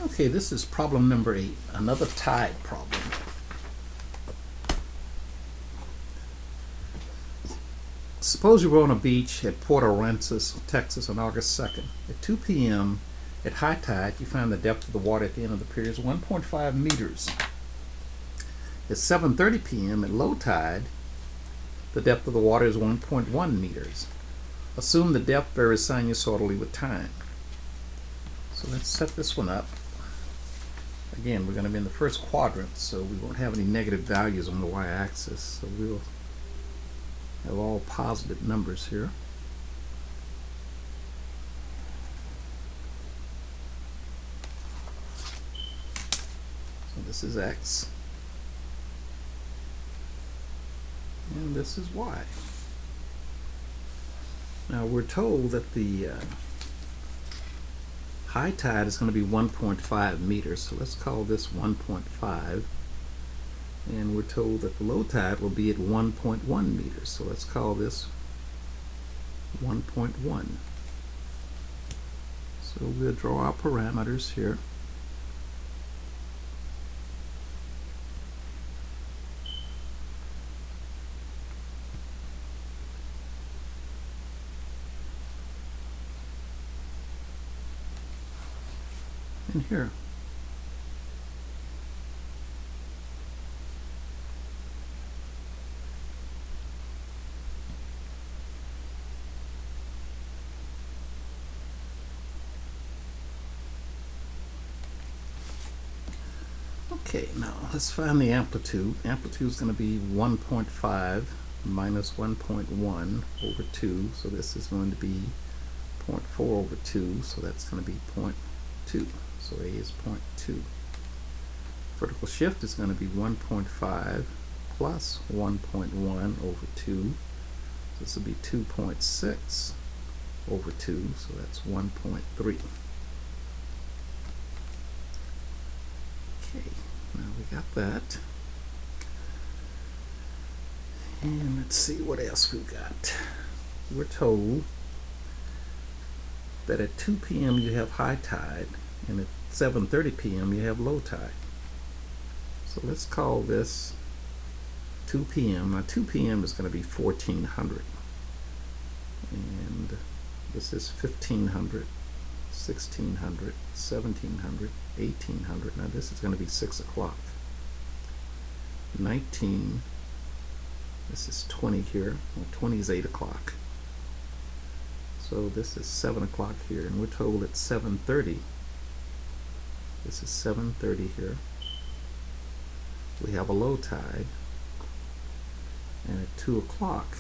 Okay, this is problem number 8, another tide problem. Suppose you were on a beach at Port Aransas, Texas on August 2nd. At 2 p.m. at high tide, you find the depth of the water at the end of the period is 1.5 meters. At 7:30 p.m. at low tide, the depth of the water is 1.1 meters. Assume the depth varies sinusoidally with time. So let's set this one up. Again, we're going to be in the first quadrant, so we won't have any negative values on the y-axis. So we'll have all positive numbers here. So this is x, and this is y. Now we're told that the high tide is going to be 1.5 meters, so let's call this 1.5. And we're told that the low tide will be at 1.1 meters, so let's call this 1.1. So we'll draw our parameters here. And here. Okay, now let's find the amplitude. Amplitude is going to be 1.5 minus 1.1 over 2, so this is going to be 0.4 over 2, so that's going to be 0.2. So A is 0.2. Vertical shift is going to be 1.5 plus 1.1 over 2. So this will be 2.6 over 2, so that's 1.3. Okay, now we got that. And let's see what else we've got. We're told that at 2 p.m. you have high tide, and at 7:30 p.m. you have low tide. So let's call this 2 p.m. Now 2 p.m. is going to be 1400, and this is 1500, 1600, 1700, 1800. Now this is going to be 6 o'clock. 19, this is 20 here. Well, 20 is 8 o'clock. So this is 7 o'clock here, and we're told at 7:30, this is 7:30 here, we have a low tide, and at 2 o'clock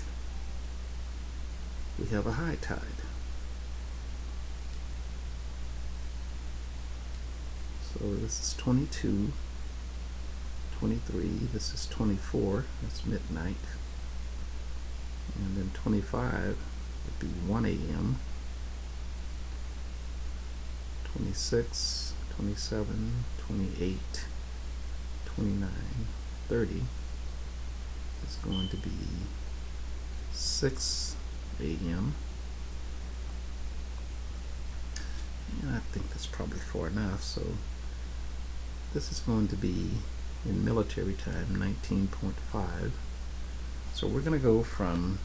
we have a high tide. So this is 22, 23, this is 24, that's midnight, and then 25 would be 1 a.m., 26, 27, 28, 29, 30 is going to be 6 a.m. And I think that's probably far enough, so this is going to be in military time 19.5. So we're going to go from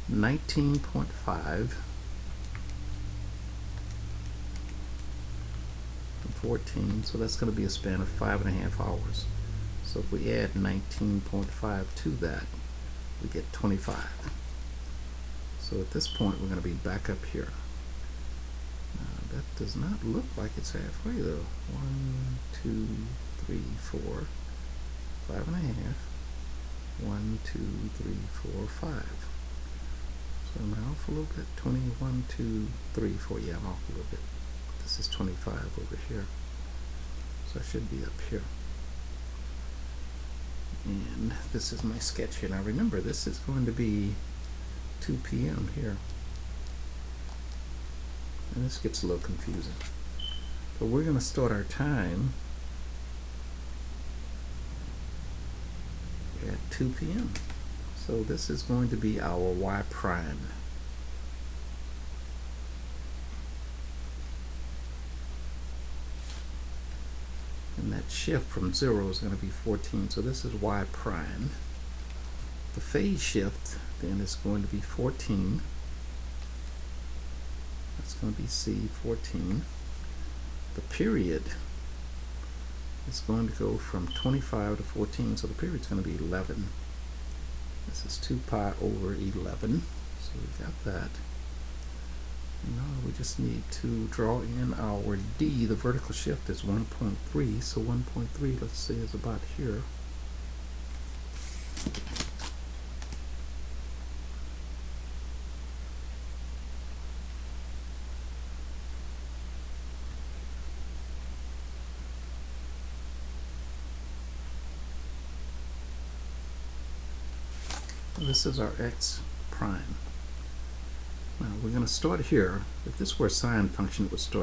19.5 14, so that's going to be a span of 5.5 hours. So if we add 19.5 to that, we get 25. So at this point we're going to be back up here. That does not look like it's halfway though. 1, 2, 3, 4, 5.5. 1, 2, 3, 4, 5. So I'm off a little bit. 21, 2, 3, 4. Yeah, I'm off a little bit. This is 25 over here, so I should be up here. And this is my sketch here. Now remember, this is going to be 2 p.m. here, and this gets a little confusing. But we're going to start our time at 2 p.m. So this is going to be our y prime. And that shift from 0 is going to be 14. So this is y prime. The phase shift then is going to be 14. That's going to be C, 14. The period is going to go from 25 to 14, so the period is going to be 11. This is 2 pi over 11. So we got that. Now we just need to draw in our D. The vertical shift is 1.3, so 1.3, let's say, is about here. This is our x prime. Now we're going to start here. If this were a sine function, it would start